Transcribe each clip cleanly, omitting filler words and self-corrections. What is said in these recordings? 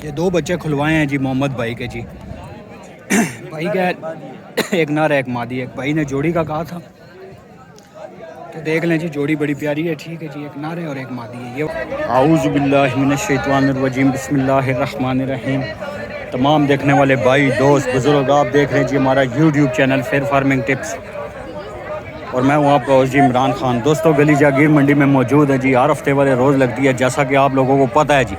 ये दो बच्चे खुलवाए हैं जी मोहम्मद भाई के जी। भाई का एक नर है एक मादी है। भाई ने जोड़ी का कहा था तो देख लें जी, जोड़ी बड़ी प्यारी है। ठीक है जी, एक नर है और एक मादी है। ये आऊज़ु बिल्लाहि मिनश शैतानिर रजीम बिस्मिल्लाहिर रहमानिर रहीम। तमाम देखने वाले भाई दोस्त बुजुर्ग, आप देख रहे हैं जी हमारा YouTube channel fair farming tips और मैं हूँ आपका जी इमरान खान। दोस्तों गली जागीर मंडी में मौजूद है जी। हर हफ्ते वाले रोज़ लगती है, जैसा कि आप लोगों को पता है जी।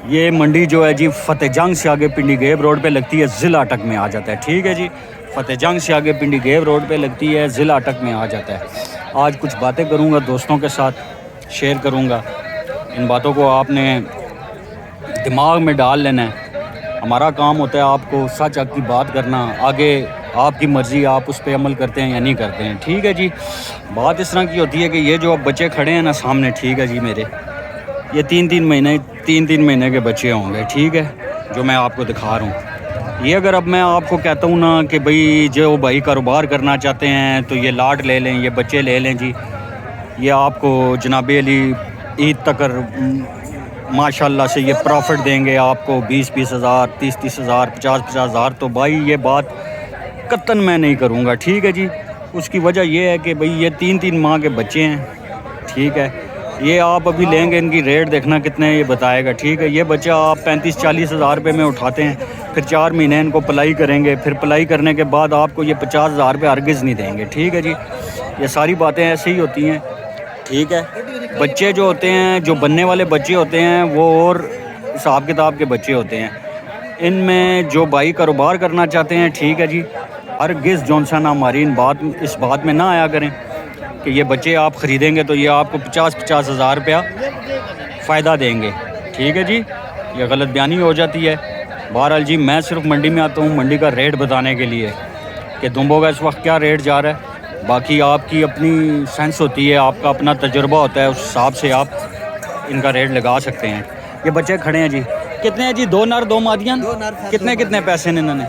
ये मंडी जो है जी फतेह जंग से आगे पिंडी गेब रोड पे लगती है, ज़िला अटक में आ जाता है। ठीक है जी, फतेह जंग से आगे पिंडी गेब रोड पे लगती है, ज़िला अटक में आ जाता है। आज कुछ बातें करूँगा दोस्तों के साथ, शेयर करूँगा। इन बातों को आपने दिमाग में डाल लेना है। हमारा काम होता है आपको सच हक की बात करना, आगे आपकी मर्ज़ी, आप उस पर अमल करते हैं या नहीं करते हैं। ठीक है जी, बात इस तरह की होती है कि ये जो अब बच्चे खड़े हैं ना सामने, ठीक है जी, मेरे ये तीन तीन महीने के बच्चे होंगे। ठीक है, जो मैं आपको दिखा रहा हूँ। ये अगर अब मैं आपको कहता हूँ ना कि भाई जो भाई कारोबार करना चाहते हैं तो ये लाट ले लें, ये बच्चे ले लें जी, ये आपको जनाबे अली ईद तक माशाल्लाह से ये प्रॉफिट देंगे आपको 20-20 हज़ार, 30-30 हज़ार, 50-50 हज़ार, तो भाई ये बात कतन मैं नहीं करूँगा। ठीक है जी, उसकी वजह ये है कि भाई ये 3-3 माह के बच्चे हैं। ठीक है, ये आप अभी लेंगे, इनकी रेट देखना कितने ये बताएगा। ठीक है, ये बच्चा आप 35-40 हज़ार रुपये में उठाते हैं, फिर 4 महीने इनको पलाई करेंगे, फिर पलाई करने के बाद आपको ये 50 हज़ार रुपये हरगिज़ नहीं देंगे। ठीक है जी, ये सारी बातें ऐसे ही होती हैं। ठीक है, बच्चे जो होते हैं, जो बनने वाले बच्चे होते हैं, वो और हिसाब किताब के बच्चे होते हैं। इनमें जो भाई कारोबार करना चाहते हैं, ठीक है जी, हरगिज़ जॉनसन हमारी इस बात में ना आया करें कि ये बच्चे आप ख़रीदेंगे तो ये आपको 50-50 हज़ार रुपया फ़ायदा देंगे। ठीक है जी, ये गलत बयानी हो जाती है। बहरहाल जी, मैं सिर्फ मंडी में आता हूँ मंडी का रेट बताने के लिए कि दुम्बों का इस वक्त क्या रेट जा रहा है। बाकी आपकी अपनी सेंस होती है, आपका अपना तजुर्बा होता है, उस हिसाब से आप इनका रेट लगा सकते हैं। ये बच्चे खड़े हैं जी, कितने हैं जी? 2 नर 2 मादियाँ। कितने पैसे हैं इन्होंने?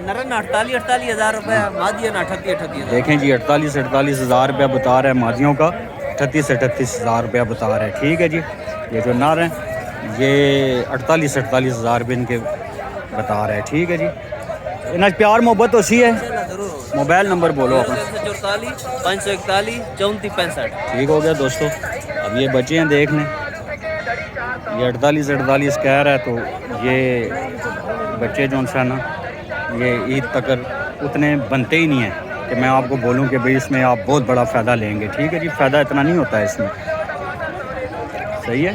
48 हज़ार रुपये, मादियाँ 38 देखें जी, 48 हज़ार रुपया बता रहा है मादियों का, 38 हज़ार रुपया बता रहा है। ठीक है जी, ये जो नर हैं ये 48 हज़ार रुपये इनके बता रहे हैं। ठीक है जी, इन्हें प्यार मोहब्बत होती है। मोबाइल नंबर बोलो अपना। 541 3465। ठीक हो गया दोस्तों, अब ये बच्चे हैं देख लें, ये 48 कह रहा है, तो ये बच्चे जो सा ना ये ईद तक उतने बनते ही नहीं हैं कि मैं आपको बोलूं कि भाई इसमें आप बहुत बड़ा फ़ायदा लेंगे। ठीक है जी, फ़ायदा इतना नहीं होता है इसमें। सही है,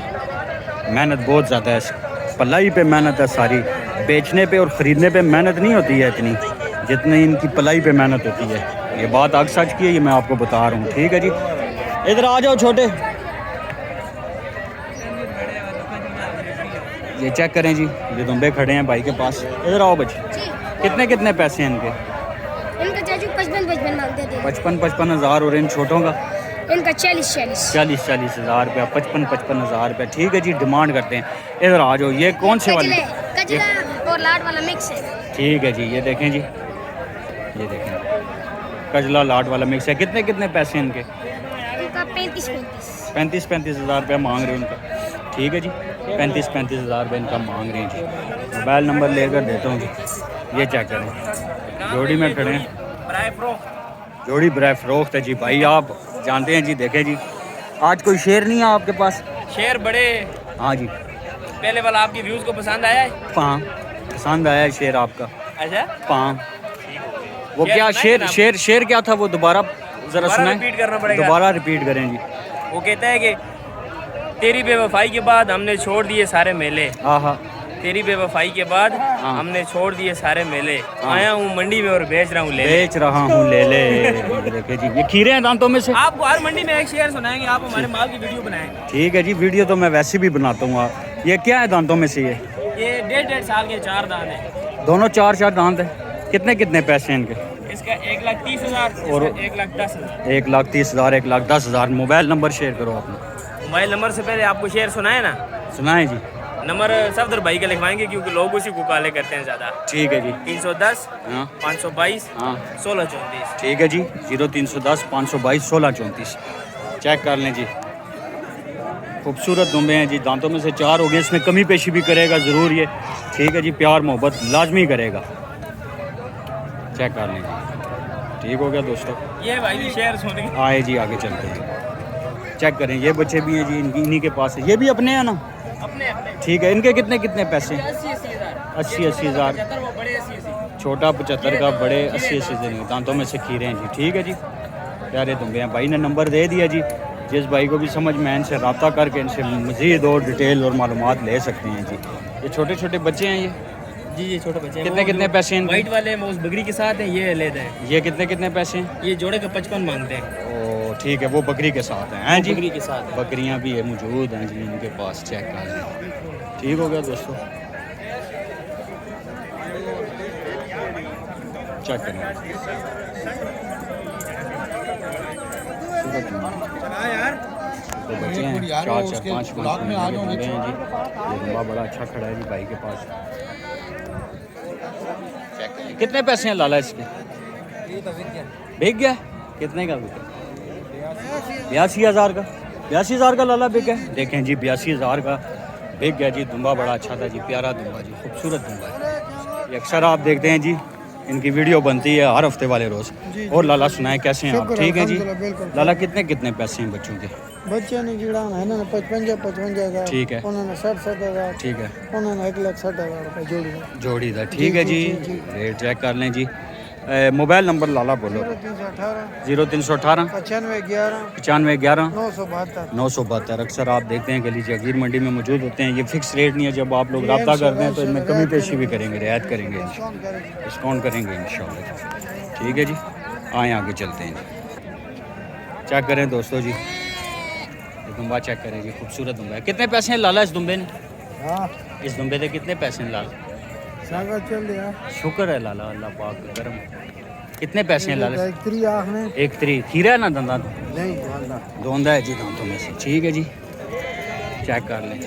मेहनत बहुत ज़्यादा है, पलाई पे मेहनत है सारी, बेचने पे और ख़रीदने पे मेहनत नहीं होती है इतनी जितनी इनकी पलाई पे मेहनत होती है। ये बात आग सच की है, ये मैं आपको बता रहा हूँ। ठीक है जी, इधर आ जाओ छोटे, ये चेक करें जी, ये दुम्बे खड़े हैं भाई के पास। इधर आओ बच्चे, कितने पैसे हैं इनके? इनका चाचू 55 मांगते थे। 55 हज़ार, और इन छोटों का? इनका 40 हज़ार रुपया, 55 हज़ार रुपया। ठीक है जी, डिमांड करते हैं। इधर आ जाओ, ये कौन से वाले? कजला और लाट वाला मिक्स है। ठीक है जी, ये देखें जी, ये देखें कजला लाट वाला मिक्स है। कितने पैसे हैं इनके? इनका 35 हज़ार रुपया मांग रहे हैं उनका। ठीक है जी, 35 हज़ार रुपये इनका मांग रहे हैं जी। मोबाइल नंबर लेकर देता हूँ जी, ये चेक करें, जोड़ी में खड़े हैं, जोड़ी बराए फ़रोख्त है जी। भाई आप जानते हैं जी, देखें जी, आज कोई शेर नहीं है आपके पास? शेर बड़े। हाँ जी, पहले वाला आपकी व्यूज़ को पसंद आया है? हाँ, पसंद आया है शेर आपका। अच्छा, हाँ, वो क्या शेर क्या था वो? दोबारा ज़रा सुनाएं, रिपीट करना पड़ेगा। दोबारा रिपीट करें जी। वो कहता है कि तेरी बेवफाई के बाद हमने छोड़ दिए सारे मेले। हाँ हाँ, तेरी बेवफाई के बाद हमने छोड़ दिए सारे मेले। आया हूँ मंडी में और बेच रहा हूँ ले। देखे जी, ये खीरे हैं दांतों में से। आपको हर मंडी में एक शेर सुनाएंगे, आप हमारे माल की वीडियो बनाएंगे। ठीक है जी, वीडियो तो मैं वैसे भी बनाता हूँ। ये क्या है दांतों में से? ये 1.5 साल के 4 दांत है। दोनों 4 दांत है। कितने पैसे हैं इनके? इसका 1,30,000 और 1,10,000। 1,30,000, 1,10,000। मोबाइल नंबर शेयर करो अपना। मोबाइल नंबर से पहले आपको शेर सुनाए ना? सुनाए जी। नंबर सफदर भाई का लिखवाएंगे क्योंकि लोग उसी को कॉल करते हैं ज़्यादा। ठीक है जी। 310 हाँ 522 हाँ 1634। ठीक है जी, 0310 522 1634। चेक कर लें जी। खूबसूरत दुम्बे हैं जी, दांतों में से 4 हो गए, इसमें कमी पेशी भी करेगा ज़रूर ये, ठीक है जी, प्यार मोहब्बत लाजमी करेगा। चेक कर लें जी, ठीक हो गया दोस्तों। ये भाई भी शेयर सुन आए जी आगे चलते हैं, चेक करें, ये बच्चे भी हैं जी, इन्हीं के पास है, ये भी अपने हैं ना, अपने अपने ठीक है। इनके कितने कितने पैसे? 80-80 हज़ार 80-80 हज़ार, वो बड़े 80-80 छोटा 75 का, बड़े 80-80 दिन, दांतों में से खीरे हैं जी, ठीक है जी, प्यारे दुम्बे हैं। भाई ने नंबर दे दिया जी, जिस भाई को भी समझ में इनसे रब्ता करके इनसे मज़ीद और डिटेल और मालूमात ले सकते हैं जी। ये छोटे छोटे बच्चे हैं, जी छोटे बच्चे हैं। कितने कितने पैसे हैं? वाइट वाले वो उस बकरी के साथ हैं, ये लेते हैं। ये कितने कितने पैसे हैं? ये जोड़े का 55 मांगते हैं। ओ ठीक है, वो बकरी के साथ हैं जी, बकरी के साथ है। बकरियां भी है मौजूद हैं जी इनके पास, चेक कर लें, ठीक हो गया दोस्तों। चेक करें, तो बच्चे हैं 4-4-5 में आ गए हैं जी। ये लंबा बड़ा अच्छा खड़ा है जी भाई के पास। कितने पैसे हैं लाला इसके? बिक गया? कितने का बिका? 82,000 का। 82,000 का लाला बिका है। देखें जी 82,000 का बिक गया जी। दुम्बा बड़ा अच्छा था जी, प्यारा दुम्बा जी, खूबसूरत दुम्बा है। ये अक्सर आप देखते हैं जी, इनकी वीडियो बनती है हर हफ्ते वाले रोज़। और लाला सुनाए कैसे हैं आप? ठीक है जी। लाला कितने कितने पैसे हैं बच्चों के? बच्चे ने गिड़ा है ना 55 हज़ार, ठीक है, उन्होंने 60 हज़ार, ठीक है, उन्होंने 1,60,000 रुपये जोड़ी जोड़ी था, ठीक है जी। रेट चेक कर लें जी। मोबाइल नंबर लाला बोलो। 0318 0318 95 11 95 11 972। 972। अक्सर आप देखते हैं गली जागीर मंडी में मौजूद होते हैं। ये फिक्स रेट नहीं है, जब आप लोग रब्ता करते हैं तो इनमें कमी पेशी भी करेंगे, रियायत करेंगे, डिस्काउंट करेंगे इंशाल्लाह। ठीक है जी, आए आगे चलते हैं जी। चेक करें दोस्तों जी, ये दुम्बा चेक करें जी, खूबसूरत दुम्बा है। कितने पैसे हैं लाला इस दुम्बे ने? हाँ इस दुम्बे के कितने पैसे हैं लाला? सागर चल रहा शुक्र है लाला, अल्लाह पाक का करम। कितने पैसे हैं लाला? है। एक तरी खीरा है ना दंदा? नहीं दोंदा है जी दांतों में से, ठीक है जी, चेक कर लें।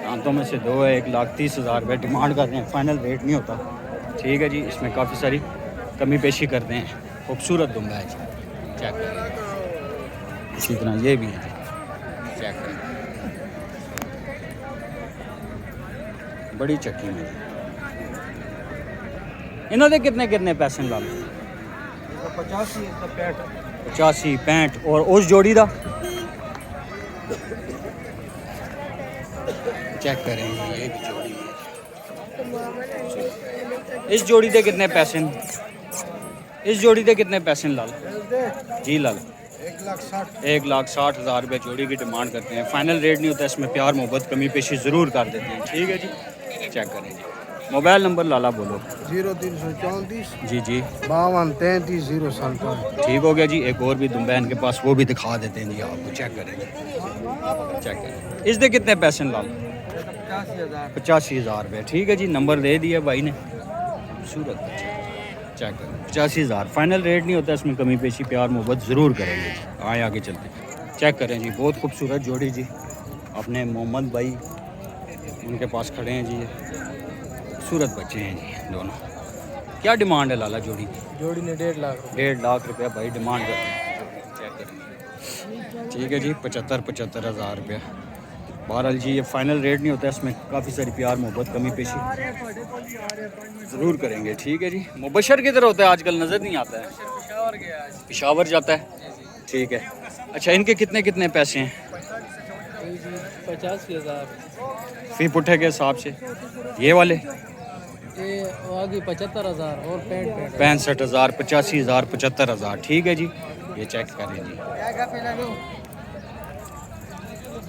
दांतों में से 2 है, 1,30,000 रुपये डिमांड कर रहे हैं, फाइनल रेट नहीं होता, ठीक है जी। इसमें काफ़ी सारी कमी पेशी करते हैं, खूबसूरत दुम्बा है जी, चेक करें। इसी तरह ये भी है जी, चेक करें, बड़ी चक्की में जी। इन्होंने कितने कितने पैसे ला लो? 85 85 65। और उस जोड़ी का चेक करें, ये भी जोड़ी है। इस जोड़ी के कितने पैसे हैं? इस जोड़ी के कितने पैसे हैं लाल जी? लाल 1,60,000 रुपये जोड़ी की डिमांड करते हैं, फाइनल रेट नहीं होता, इसमें प्यार मोहब्बत कमी पेशी ज़रूर कर देते हैं, ठीक है जी। चेक करें जी, मोबाइल नंबर लाला बोलो। 0334 जी जी 52 33 057। ठीक हो गया जी। एक और भी दुम्बा है इनके पास, वो भी दिखा देते हैं जी आपको, चेक करें जी, चेक करें। इसके कितने पैसे हैं लाल? 85,000 रुपये, ठीक है जी, नंबर दे दिया भाई ने, खूबसूरत बच्चा, चेक करें 85,000 फाइनल रेट नहीं होता, इसमें कमी पेशी प्यार मोहब्बत ज़रूर करेंगे जी। आए आगे चलते हैं, चेक करें जी, बहुत खूबसूरत जोड़ी जी, अपने मोहम्मद भाई उनके पास खड़े हैं जी, ये खूबसूरत बच्चे हैं जी दोनों। क्या डिमांड है लाला जोड़ी की? जोड़ी ने 1.5 लाख 1.5 लाख रुपया भाई डिमांड करते हैं, चेक करें, ठीक है जी। 75,000 रुपया, बहरहाल जी ये फाइनल रेट नहीं होता, इसमें काफ़ी सारी प्यार मोहब्बत कमी पेशी ज़रूर करेंगे, ठीक है जी। मुबशर किधर होता है आजकल, नज़र नहीं आता है? पेशावर जाता है, ठीक है। अच्छा, इनके कितने कितने पैसे हैं? 85,000। फी पुट्ठे के हिसाब से ये वाले ये आगे 75,000 और 65,000 85,000 75,000, ठीक है जी। ये चेक करें जी,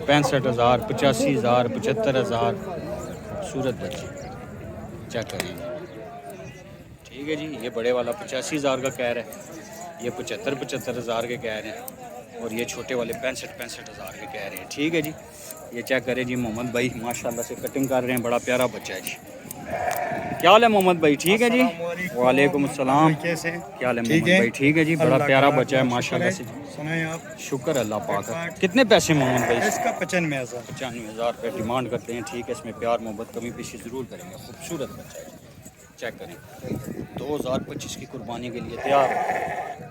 65,000 85,000 75,000, खूबसूरत बच्चे, चेक करें, ठीक है जी। ये बड़े वाला 85,000 का कह रहा है, ये 75,000 के कह रहे हैं, और ये छोटे वाले 65,000 के कह रहे हैं, ठीक है जी। ये चेक करें जी, मोहम्मद भाई माशाल्लाह से कटिंग कर रहे हैं, बड़ा प्यारा बच्चा है जी। क्या हाल है मोहम्मद भाई? ठीक है जी, वालेकुम अस्सलाम, कैसे क्या हाल है मोहम्मद भाई? ठीक है जी, बड़ा प्यारा बच्चा है माशाल्लाह से, सुनाए आप? शुक्र अल्लाह पाक का। कितने पैसे मोहम्मद भाई? इसका 95,000। 95,000 रुपये डिमांड करते हैं, ठीक है, इसमें प्यार मोहब्बत कमी पेशी ज़रूर करेंगे, खूबसूरत बच्चा है, चेक करें 2025 की कुर्बानी के लिए तैयार हो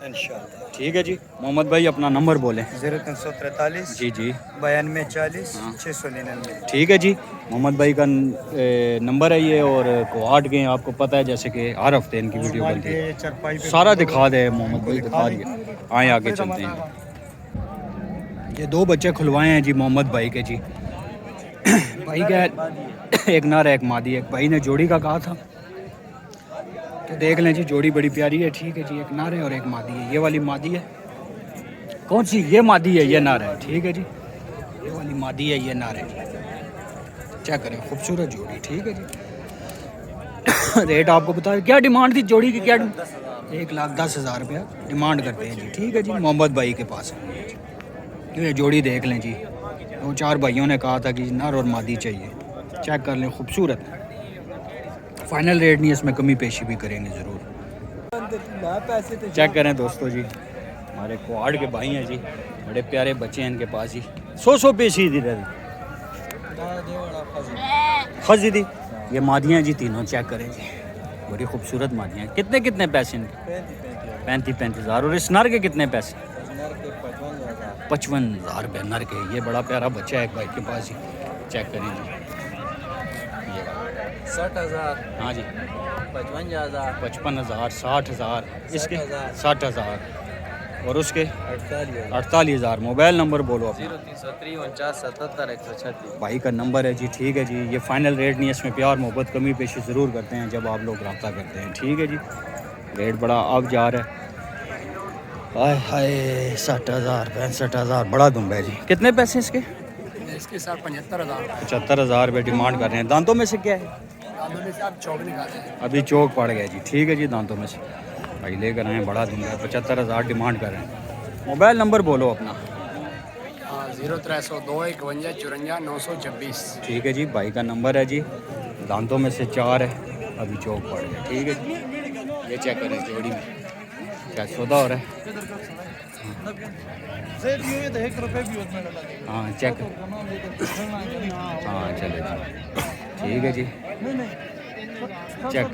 इंशाल्लाह। ठीक है जी। मोहम्मद भाई अपना नंबर बोलें। 0343 जी जी 92 40 हाँ। 699। ठीक है जी। मोहम्मद भाई का नंबर है ये, और कोहाट गए आपको पता है जैसे कि हर हफ्ते इनकी वीडियो बनती है। चरपाई पे सारा दिखा दे मोहम्मद भाई, दिखा दिए। आए आगे चलते हैं। ये दो बच्चे खुलवाए हैं जी मोहम्मद भाई के जी। भाई का एक नर है एक मादी है। एक भाई ने जोड़ी का कहा था, तो देख लें जी। जोड़ी बड़ी प्यारी है। ठीक है जी। एक नर है और एक मादी है। ये वाली मादी है। कौन सी? ये मादी है, ये नर है। ठीक है जी। ये वाली मादी है, ये नर है जी। चेक करें, खूबसूरत जोड़ी। ठीक है जी। रेट आपको बता, क्या डिमांड थी जोड़ी की? क्या 1,10,000 रुपया डिमांड करते हैं जी। ठीक है जी। मोहम्मद भाई के पास ये जोड़ी देख लें जी। 2-4 भाइयों ने कहा था कि नर और मादी चाहिए। चेक कर लें, खूबसूरत है। फाइनल रेट नहीं, इसमें कमी पेशी भी करेंगे ज़रूर। चेक करें दोस्तों जी, हमारे कोहाट के भाई हैं जी। बड़े प्यारे बच्चे हैं इनके पास ही। 100 पेशी दी रही खजी दी। ये मादियाँ जी तीनों। चेक करें जी, बड़ी खूबसूरत मादियाँ। कितने कितने पैसे इनके? 35,000। और इस नर के कितने पैसे? 55,000 रुपये नर के। ये बड़ा प्यारा बच्चा है एक भाई के पास ही। चेक करें जी। 60,000। हाँ जी 55,000 55,000 60,000। इसके 60,000 और उसके 48,000। 48,000। मोबाइल नंबर बोलो अपना। 0343 49 77 136। भाई का नंबर है जी। ठीक है जी। ये फाइनल रेट नहीं है, इसमें प्यार मोहब्बत कमी पेशी ज़रूर करते हैं जब आप लोग रब्ता करते हैं। ठीक है जी। रेट बड़ा अब जा रहा है। हाय हाय 60,000 65,000 बड़ा दुम्बा है जी। कितने पैसे इसके? इसके साथ 75,000। 75,000 रुपये डिमांड कर रहे हैं। दांतों में से क्या है? अभी चौक पड़ गया जी। ठीक है जी। दांतों में से भाई लेकर आए, बड़ा दुम्बा है। 75,000 डिमांड कर रहे हैं। मोबाइल नंबर बोलो अपना। 0302 51 54 926। ठीक है जी। भाई का नंबर है जी। दांतों में से 4 है, अभी चौक पड़ गया। ठीक है जी। ये चेक करें जोड़ी में क्या सौदा हो रहा है। हाँ चेक। हाँ चलो जी। ठीक है जी। चेक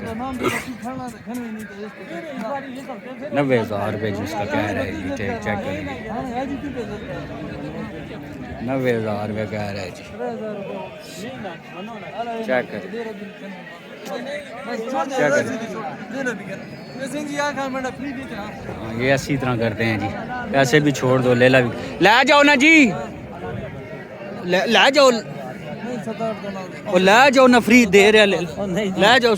90,000 रुपये जी इसका कह रहा है जी। चेक करेंगे 90,000 रुपये कह रहा है जी। चेक कर ये इसी तरह करते हैं जी। पैसे भी छोड़ दो, लेला भी ले जाओ ना जी। ले जाओ, वो ले जाओ ना। फ्री दे रहे ले जाओ।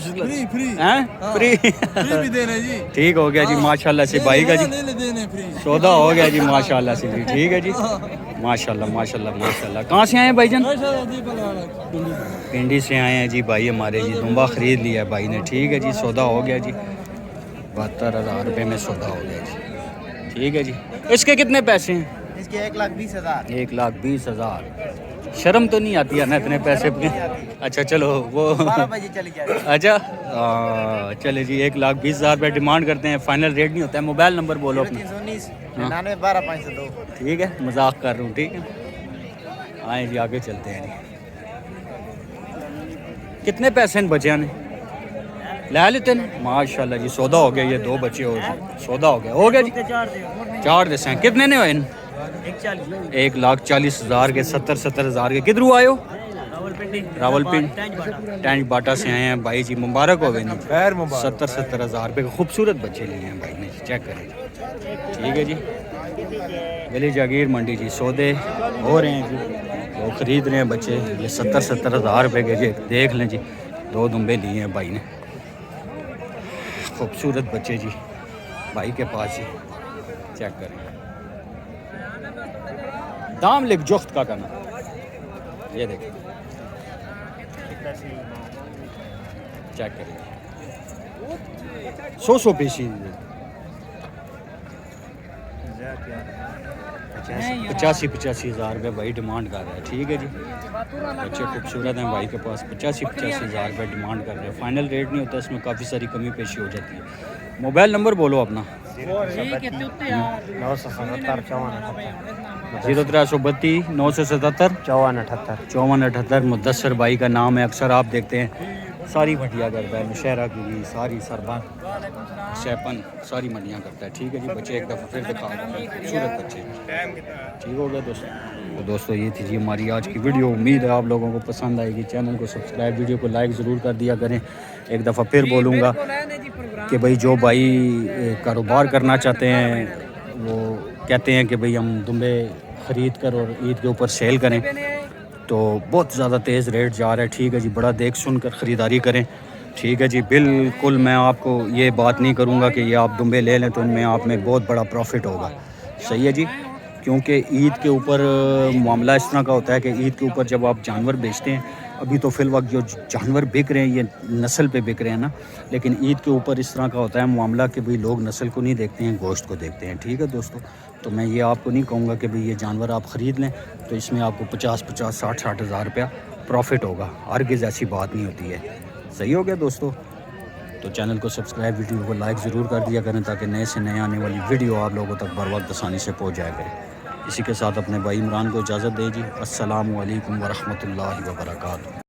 फ्री भी देने जी। ठीक हो गया जी माशाल्लाह से भाई का जी। सौदा हो गया जी माशाल्लाह से जी। ठीक है जी। माशाल्लाह माशाल्लाह माशाल्लाह। कहाँ से आए हैं भाईजान? पिंडी से आए हैं जी भाई हमारे जी। दुम्बा ख़रीद लिया भाई ने। ठीक है जी। सौदा हो गया जी। 72,000 रुपये में सौदा हो गया जी। ठीक है जी। इसके कितने पैसे हैं? इसके 1,20,000। 1,20,000। शर्म तो नहीं आती है ना इतने पैसे पे? अच्छा चलो वो 12 बजे चली जाए। अच्छा चले जी। 1,20,000 रुपये डिमांड करते हैं। फाइनल रेट नहीं होता है। मोबाइल नंबर बोलो अपना। 319 99 12 502। ठीक है, मजाक कर रहा हूँ। ठीक है आए जी, आगे चलते हैं जी। कितने पैसे बचे ने ले लेते हैं? माशाल्लाह जी। सौदा हो गया। ये दो बच्चे हो जी। सौदा हो गया जी। 4 दस हैं। कितने ने हुए? 1,40,000 के। 70,000 के। किधर आए हो? रावलपिंडी टैंक बाटा से आए हैं भाई जी। मुबारक हो गए। 70,000 रुपये के खूबसूरत बच्चे लिए हैं भाई ने। चेक करें। ठीक है जी। गली जागीर मंडी जी। सौदे हो रहे हैं जी, लोग ख़रीद रहे हैं बच्चे। ये 70,000 रुपये के जी। देख लें जी, 2 दुम्बे लिए हैं भाई ने। खूबसूरत बच्चे जी भाई के पास ही। चेक करें। दाम लिख जोख्त का करना। ये देखिए चेक करें। 100 पेशी 85,000 रुपये भाई डिमांड कर रहा है। ठीक है जी। बच्चे खूबसूरत हैं भाई के पास। 85,000 रुपये डिमांड कर रहे हैं। फाइनल रेट नहीं होता, इसमें काफ़ी सारी कमी पेशी हो जाती है। मोबाइल नंबर बोलो अपना। 0332 977 5478। मुदस्सर भाई का नाम है। अक्सर आप देखते हैं सारी मंडियाँ करता है, नौशहरा की भी सारी, सरबन, शैपन, सारी मंडियाँ करता है। ठीक है जी, बच्चे एक दफ़ा फिर दिखा रहे हैं, खूबसूरत बच्चे। ठीक हो गया दोस्तों। तो दोस्तों ये थी जी हमारी आज की वीडियो। उम्मीद है आप लोगों को पसंद आएगी। चैनल को सब्सक्राइब, वीडियो को लाइक ज़रूर कर दिया करें। एक दफ़ा फिर बोलूँगा कि भाई जो भाई कारोबार करना चाहते हैं, वो कहते हैं कि भाई हम दुम्बे ख़रीद कर और ईद के ऊपर सेल करें, तो बहुत ज़्यादा तेज़ रेट जा रहा है। ठीक है जी, बड़ा देख सुन कर ख़रीदारी करें। ठीक है जी, बिल्कुल मैं आपको ये बात नहीं करूँगा कि ये आप दुम्बे ले लें तो इनमें आप में बहुत बड़ा प्रॉफिट होगा। सही है जी, क्योंकि ईद के ऊपर मामला इस तरह का होता है कि ईद के ऊपर जब आप जानवर बेचते हैं, अभी तो फ़िल वक्त जो जानवर बिक रहे हैं ये नस्ल पे बिक रहे हैं ना, लेकिन ईद के ऊपर इस तरह का होता है मामला कि भाई लोग नस्ल को नहीं देखते हैं, गोश्त को देखते हैं। ठीक है दोस्तों, तो मैं ये आपको नहीं कहूँगा कि भाई ये जानवर आप ख़रीद लें तो इसमें आपको 50-50, 60-60 हज़ार रुपया प्रॉफिट होगा। हरगिज़ ऐसी बात नहीं होती है। सही हो गया दोस्तों। तो चैनल को सब्सक्राइब, वीडियो को लाइक ज़रूर कर दिया करें ताकि नए से नए आने वाली वीडियो आप लोगों तक बर वक्त आसानी से पहुँच जाया करें। इसी के साथ अपने भाई इमरान को इजाज़त दीजिए। अस्सलामु अलैकुम वरहमतुल्लाहि वबरकातुहू।